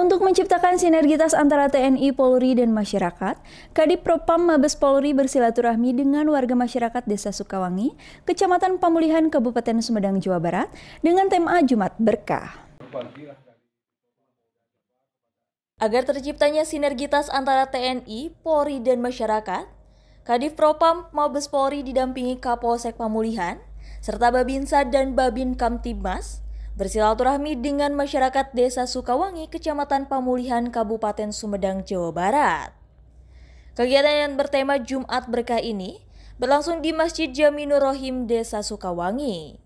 Untuk menciptakan sinergitas antara TNI, Polri, dan masyarakat, Kadif Propam Mabes Polri bersilaturahmi dengan warga masyarakat Desa Sukawangi, Kecamatan Pamulihan, Kabupaten Sumedang, Jawa Barat, dengan tema Jumat Berkah. Agar terciptanya sinergitas antara TNI, Polri, dan masyarakat, Kadif Propam Mabes Polri didampingi Kapolsek Pamulihan, serta Babinsa dan Babin Kamtibmas, bersilaturahmi dengan masyarakat Desa Sukawangi, Kecamatan Pamulihan, Kabupaten Sumedang, Jawa Barat. Kegiatan yang bertema Jumat Berkah ini berlangsung di Masjid Jaminur Rohim Desa Sukawangi.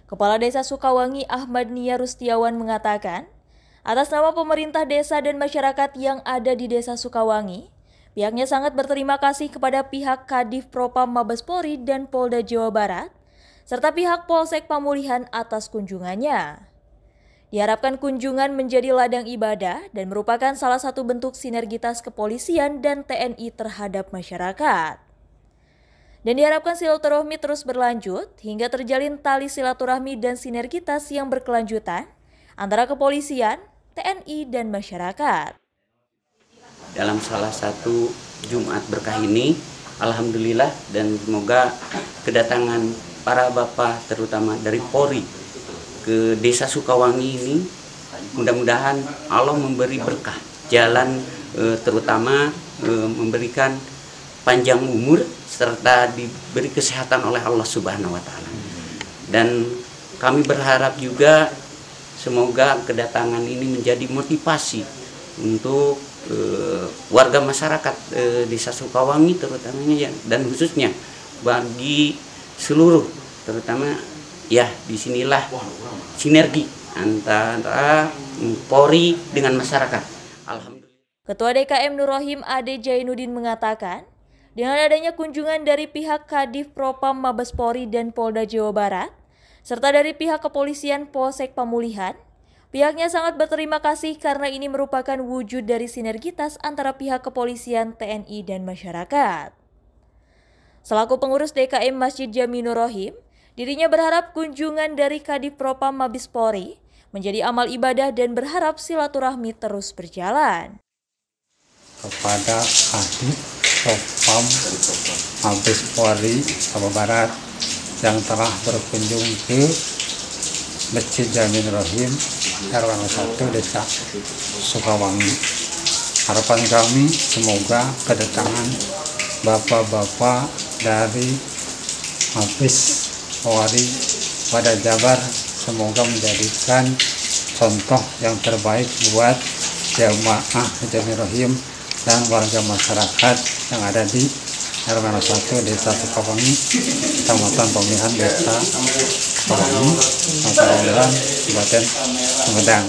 Kepala Desa Sukawangi Ahmad Nia Rustiawan mengatakan, atas nama pemerintah desa dan masyarakat yang ada di Desa Sukawangi, pihaknya sangat berterima kasih kepada pihak Kadif Propam Mabes Polri dan Polda Jawa Barat, serta pihak Polsek Pamulihan atas kunjungannya. Diharapkan kunjungan menjadi ladang ibadah dan merupakan salah satu bentuk sinergitas kepolisian dan TNI terhadap masyarakat. Dan diharapkan silaturahmi terus berlanjut hingga terjalin tali silaturahmi dan sinergitas yang berkelanjutan antara kepolisian, TNI, dan masyarakat. Dalam salah satu Jumat Berkah ini, alhamdulillah dan semoga kedatangan para bapak terutama dari Polri ke Desa Sukawangi ini mudah-mudahan Allah memberi berkah jalan, terutama memberikan panjang umur serta diberi kesehatan oleh Allah Subhanahu wa Ta'ala. Dan kami berharap juga semoga kedatangan ini menjadi motivasi untuk warga masyarakat Desa Sukawangi terutamanya dan khususnya bagi seluruh, terutama ya disinilah sinergi antara Polri dengan masyarakat. Alhamdulillah. Ketua DKM Nur Rohim Ade Jainuddin mengatakan, dengan adanya kunjungan dari pihak Kadif Propam Mabes Polri dan Polda Jawa Barat, serta dari pihak kepolisian Polsek Pamulihan, pihaknya sangat berterima kasih karena ini merupakan wujud dari sinergitas antara pihak kepolisian, TNI, dan masyarakat. Selaku pengurus DKM Masjid Jaminur Rohim, dirinya berharap kunjungan dari Kadif Propam Mabes Polri menjadi amal ibadah dan berharap silaturahmi terus berjalan. Kepada Kadif Propam Mabes Polri Jawa Barat yang telah berkunjung ke Masjid Jaminur Rohim RW 1 Desa Sukawangi. Harapan kami semoga kedatangan bapak-bapak dari Mabes Polri pada Jabar semoga menjadikan contoh yang terbaik buat jamaah Jaminur Rohim dan warga masyarakat yang ada di RW 1 Desa Sukawangi, Kecamatan Pamulihan Desa Sukawangi, Kabupaten Sumedang.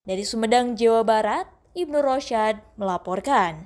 Dari Sumedang, Jawa Barat, Ibnu Rosyad melaporkan.